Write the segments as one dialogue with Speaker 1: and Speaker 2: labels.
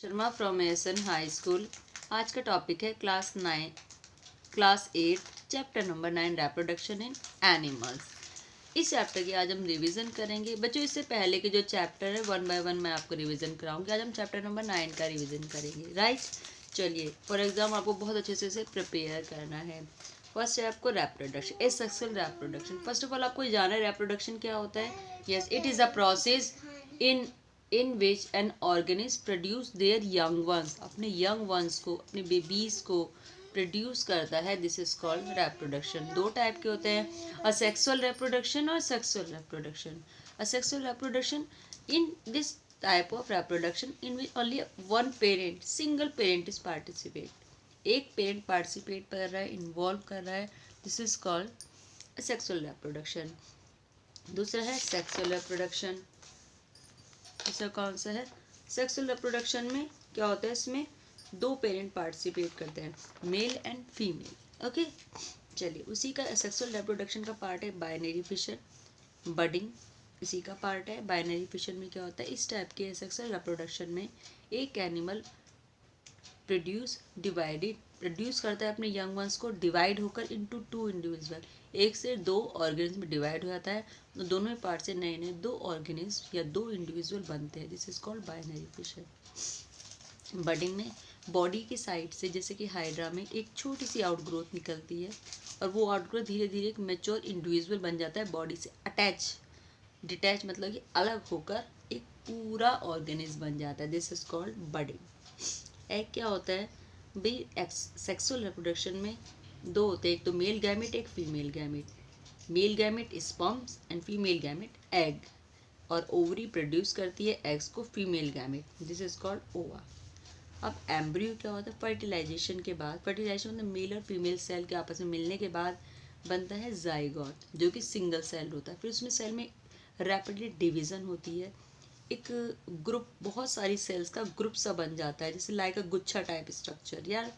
Speaker 1: Sharma from essence high school. आज का topic है class 8 chapter number 9 reproduction in animals. इस चैप्टर की आज हम रिवीजन करेंगे बच्चों। इससे पहले के जो चैप्टर है 1 बाय 1 मैं आपको रिवीजन कराऊंगी। आज हम चैप्टर नंबर 9 का रिवीजन करेंगे, राइट। चलिए, फॉर एग्जाम आपको बहुत अच्छे से प्रिपेयर करना है। फर्स्ट है आपको reproduction, asexual reproduction. First of all आपको जाना है रिप्रोडक्शन क्या होता है। Yes, it is a process in which an organism produce their young ones, अपने यंग वंस को, अपने बेबीज को प्रोड्यूस करता है। This is called reproduction. दो टाइप के होते हैं, असेक्सुअल रिप्रोडक्शन और sexual reproduction. Asexual reproduction, in this type of reproduction in which only one parent, single parent is participate, एक पेरेंट पार्टिसिपेट कर रहा है, इन्वॉल्व कर रहा है। This is called sexual reproduction. दूसरा है सेक्सुअल रिप्रोडक्शन। दूसरा कौन सा है? सेक्सुअल रिप्रोडक्शन में क्या होता है, इसमें दो पेरेंट पार्टिसिपेट करते हैं, मेल एंड फीमेल। ओके, चलिए, उसी का सेक्सुअल रिप्रोडक्शन का पार्ट है बाइनरी फिशन, बडिंग। इसी का पार्ट है बाइनरी फिशन में क्या होता है, इस टाइप के सेक्सुअल रिप्रोडक्शन में एक एनिमल प्रोड्यूस करता है अपने यंग वंस को, डिवाइड होकर इनटू टू इंडिविजुअल, एक से दो ऑर्गेनिज्म में डिवाइड हो जाता है, तो दोनों ही पार्ट से नए नए दो ऑर्गेनिज्म या दो इंडिविजुअल बनते हैं। This is called binary fission. Budding में बॉडी की साइड से, जैसे कि हाइड्रा में एक छोटी सी आउटग्रोथ निकलती है और वो आउटग्रोथ धीरे धीरे एक मैच्योर इंडिविजुअल बन जाता है, बॉडी से डिटैच मतलब कि अलग होकर एक पूरा ऑर्गेनिज्म बन जाता है। This is called budding. Egg क्या होता है भाई, सेक्सुअल रिप्रोडक्शन में दो होते हैं, एक तो मेल गैमेट, एक female gamete. Male gamete sperms and female gamete egg, और ओवरी प्रोड्यूस करती है एग्स को, female gamete. This is called ओवा। अब एम्ब्रियो क्या होता है, फर्टिलाइजेशन के बाद, फर्टिलाइजेशन मतलब मेल और फीमेल सेल के आपस में मिलने के बाद बनता है जाइगोट, जो कि सिंगल सेल होता है। फिर उसमें सेल में रैपिडली डिवीज़न होती है, एक ग्रुप, बहुत सारी सेल्स का ग्रुप सा बन जाता है, जैसे लाइक अ गुच्छा टाइप स्ट्रक्चर यार।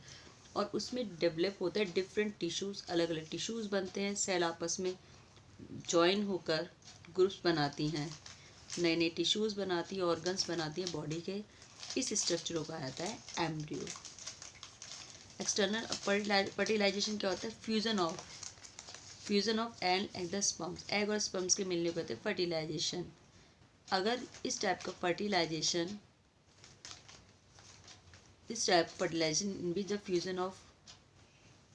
Speaker 1: और उसमें डेवलप होता है डिफरेंट टिश्यूज़, अलग अलग टिश्यूज़ बनते हैं, सेल आपस में जॉइन होकर ग्रुप्स बनाती हैं, नए नए टिश्यूज़ बनाती है, ऑर्गन्स बनाती हैं बॉडी के। इस स्ट्रक्चर को कहा जाता है एम्ब्रियो। एक्सटर्नल फर्टिलाइजेशन क्या होता है, fusion of egg the sperms, egg और स्पर्म्स के मिलने को कहते हैं फर्टिलाइजेशन। अगर इस टाइप का fertilisation in which the fusion of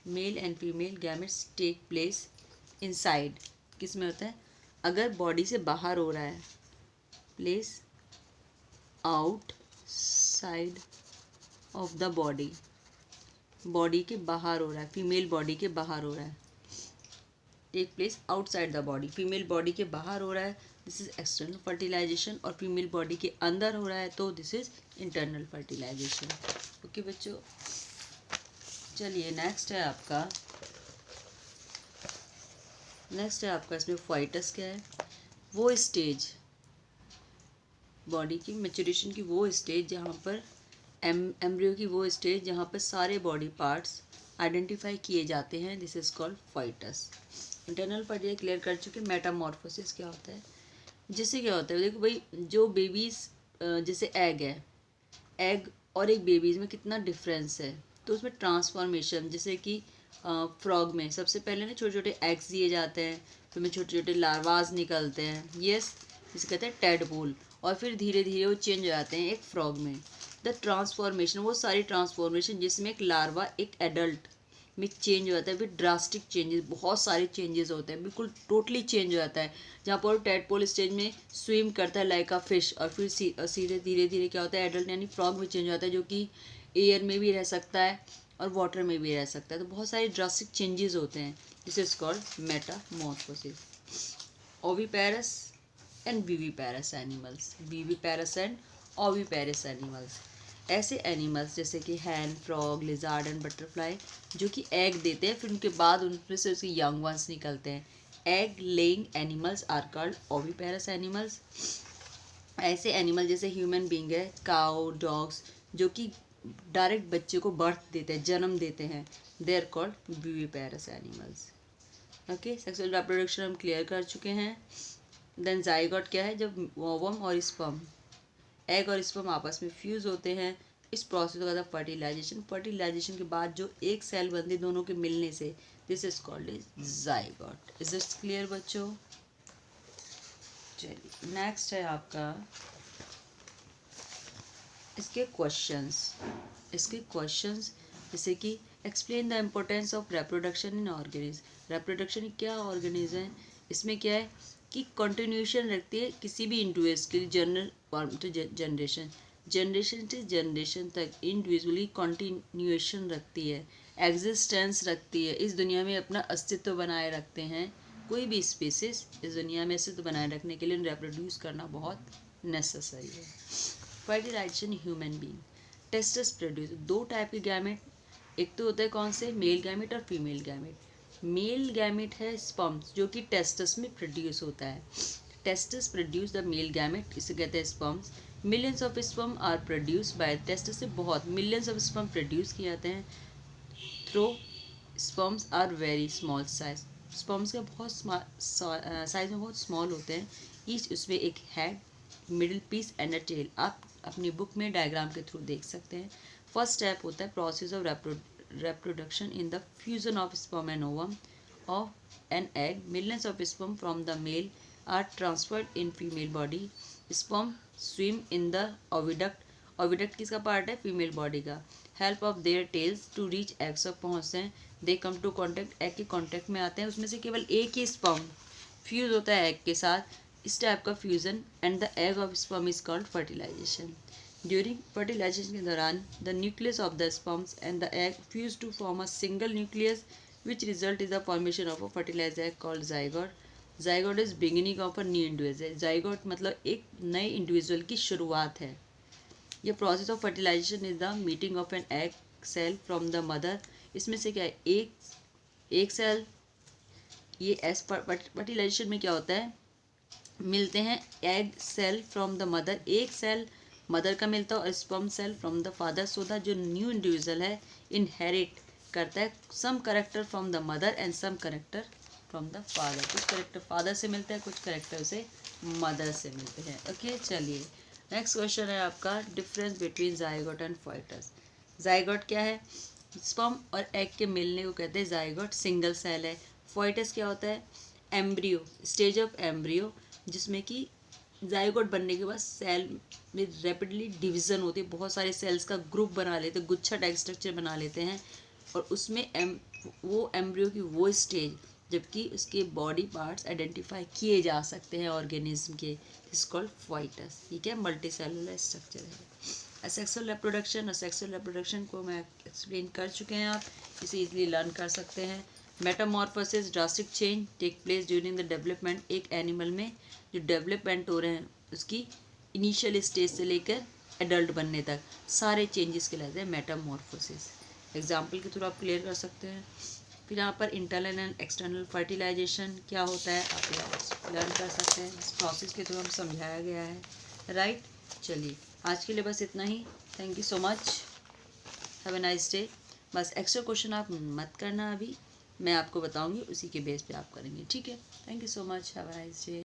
Speaker 1: male and female gametes take place inside, किस में होता है, अगर बॉडी से बाहर हो रहा है, place outside of the body, body के बाहर हो रहा है, फीमेल बॉडी के बाहर हो रहा है, take place outside the body, female body के बाहर हो रहा है, दिस इज एक्सटर्नल फर्टिलाइजेशन। और फीमेल बॉडी के अंदर हो रहा है तो this is internal fertilisation. Okay बच्चों, चलिए नेक्स्ट है आपका इसमें फाइटस क्या है, वो स्टेज, बॉडी की मेच्योरेशन की वो स्टेज जहाँ पर एम्ब्रियो की वो स्टेज जहाँ पर सारे बॉडी पार्ट्स आइडेंटिफाई किए जाते हैं। This is called foetus. Internal fertilisation clear कर चुके। मेटामॉर्फोसिस क्या होता है, जिससे क्या होता है, देखो भाई, जो बेबीज़, जैसे एग है, एग और एक बेबीज़ में कितना डिफरेंस है, तो उसमें ट्रांसफॉर्मेशन, जैसे कि फ्रॉग में सबसे पहले ना छोटे छोटे एग्स दिए जाते हैं, फिर में छोटे छोटे लार्वाज निकलते हैं, यस, जिसे कहते हैं टेडपोल, और फिर धीरे धीरे वो चेंज हो जाते हैं एक फ्रॉग में। द ट्रांसफॉर्मेशन, वो सारी ट्रांसफॉर्मेशन जिसमें एक लार्वा एक एडल्ट में चेंज हो जाता है, फिर ड्रास्टिक चेंजेस, बहुत सारे चेंजेस होते हैं, बिल्कुल टोटली चेंज हो जाता है। जहाँ पर टेडपोल स्टेज में स्विम करता है लाइक अ फिश, और फिर सीधे धीरे धीरे क्या होता है, एडल्ट यानी फ्रॉग में चेंज हो जाता है, जो कि एयर में भी रह सकता है और वाटर में भी रह सकता है। तो बहुत सारे ड्रास्टिक चेंजेस होते हैं, this is called Metamorphosis. Oviparous and viviparous animals, viviparous and oviparous animals, ऐसे एनिमल्स जैसे कि हैन, फ्रॉग, लिजार्ड एंड बटरफ्लाई, जो कि एग देते हैं, फिर उनके बाद उनमें से उसके यंग वंस निकलते हैं। Egg laying animals are called oviparous animals. ऐसे एनिमल जैसे ह्यूमन बींग है, काउ, डॉग्स, जो कि डायरेक्ट बच्चे को बर्थ देते हैं, जन्म देते हैं, they are called viviparous animals. Okay, sexual reproduction हम क्लियर कर चुके हैं। देन जाइगोट क्या है, जब ओवम और स्पर्म, एग और स्पर्म आपस में फ्यूज़ होते हैं इस प्रोसेस को कहते हैं फर्टिलाइजेशन। फर्टिलाइजेशन के बाद जो एक सेल बनती है दोनों के मिलने से, this is called is zygote. Is it clear बच्चों? चलिए नेक्स्ट है आपका इसके क्वेश्चंस जैसे कि explain the importance of reproduction in organism. Reproduction क्या ऑर्गेनिज्म है, इसमें क्या है कि कंटिन्यूएशन रखती है किसी भी इंडिविजुअल की general form to generation, generation से जनरेशन तक इंडिविजुअली कंटिन्यूएशन रखती है, एग्जिस्टेंस रखती है, इस दुनिया में अपना अस्तित्व बनाए रखते हैं। कोई भी स्पीसीज इस दुनिया में अस्तित्व बनाए रखने के लिए रिप्रोड्यूस करना बहुत नेसेसरी है। Fertilisation human being, testes produce, दो टाइप के गैमेट, एक तो होता है कौन से, मेल गैमेट और फीमेल गैमेट। मेल गैमेट है स्पर्म्स जो कि टेस्टस में प्रोड्यूस होता है, testes produce the male gamete, इसे कहते हैं sperms. Millions of sperm are produce by testes से बहुत मिलियंस ऑफ स्पर्म प्रोड्यूस किए जाते हैं through sperms are very small size, sperms का बहुत साइज में बहुत स्मॉल होते हैं। ईच उसमें एक head, middle piece and a tail, आप अपनी बुक में डायग्राम के थ्रू देख सकते हैं। फर्स्ट स्टेप होता है process of reproduction in the fusion of sperm and ovum of an egg. Millions of sperm from the male are transferred in female body. Sperm swim in the oviduct. Oviduct किसका part है, female body का। Help of their tails to reach eggs तक पहुँचते हैं। They come to contact, egg के contact में आते हैं, उसमें से केवल एक ही स्पर्म फ्यूज होता है एग के साथ, इस टाइप का fusion, and the egg of sperm is called fertilisation. During fertilisation के दौरान the nucleus of the sperms and the egg fuse to form a single nucleus which result is the formation of a fertilised egg called zygote. Zygote is beginning of a new individual, zygote मतलब एक नए individual की शुरुआत है। ये process of fertilisation is the meeting of an egg cell from the mother. इसमें से क्या है, एक सेल, ये एस फर्टिलाइजेशन में क्या होता है, मिलते हैं egg cell from the mother, एक सेल मदर का मिलता है और sperm cell from the father, so the जो न्यू इंडिविजुअल है इनहेरिट करता है some character from the mother and some character from the father. कुछ करेक्टर फादर से मिलते हैं, कुछ करेक्टर उसे मदर से मिलते हैं। ओके चलिए नेक्स्ट क्वेश्चन है आपका difference between zygote and foetus. Zygote क्या है, स्पर्म और एग के मिलने को कहते हैं जाइगोट, सिंगल सेल है। फॉइटस क्या होता है, एम्ब्रियो, स्टेज ऑफ एम्ब्रियो, जिसमें कि जाइगोट बनने के बाद सेल में रैपिडली डिवीज़न होती है, बहुत सारे सेल्स का ग्रुप बना लेते हैं, गुच्छा टाइप स्ट्रक्चर बना लेते हैं, और उसमें वो एम्ब्रियो की वो स्टेज जबकि उसके बॉडी पार्ट्स आइडेंटिफाई किए जा सकते हैं ऑर्गेनिज्म के, इस कॉल्ड फॉइटस। ठीक है, मल्टी सेलुलर स्ट्रक्चर है। सेक्सुअल रिप्रोडक्शन, और सेक्सुअल रिप्रोडक्शन को मैं एक्सप्लेन कर चुके हैं, आप इसे इजीली लर्न कर सकते हैं। Metamorphosis, drastic change take place during the development, एक एनिमल में जो डेवलपमेंट हो रहे हैं उसकी इनिशियल स्टेज से लेकर एडल्ट बनने तक सारे चेंजेस कहलाते हैं मेटामॉर्फोसिस। एग्जाम्पल के थ्रू आप क्लियर कर सकते हैं। फिर यहाँ पर इंटरनल एंड एक्सटर्नल फर्टिलाइजेशन क्या होता है आप लर्न कर सकते हैं, इस प्रोसेस के थ्रू हम समझाया गया है। राइट, चलिए आज के लिए बस इतना ही। Thank you so much, have a nice day. बस एक्स्ट्रा क्वेश्चन आप मत करना, अभी मैं आपको बताऊंगी, उसी के बेस पे आप करेंगे। ठीक है, thank you so much, have a nice day.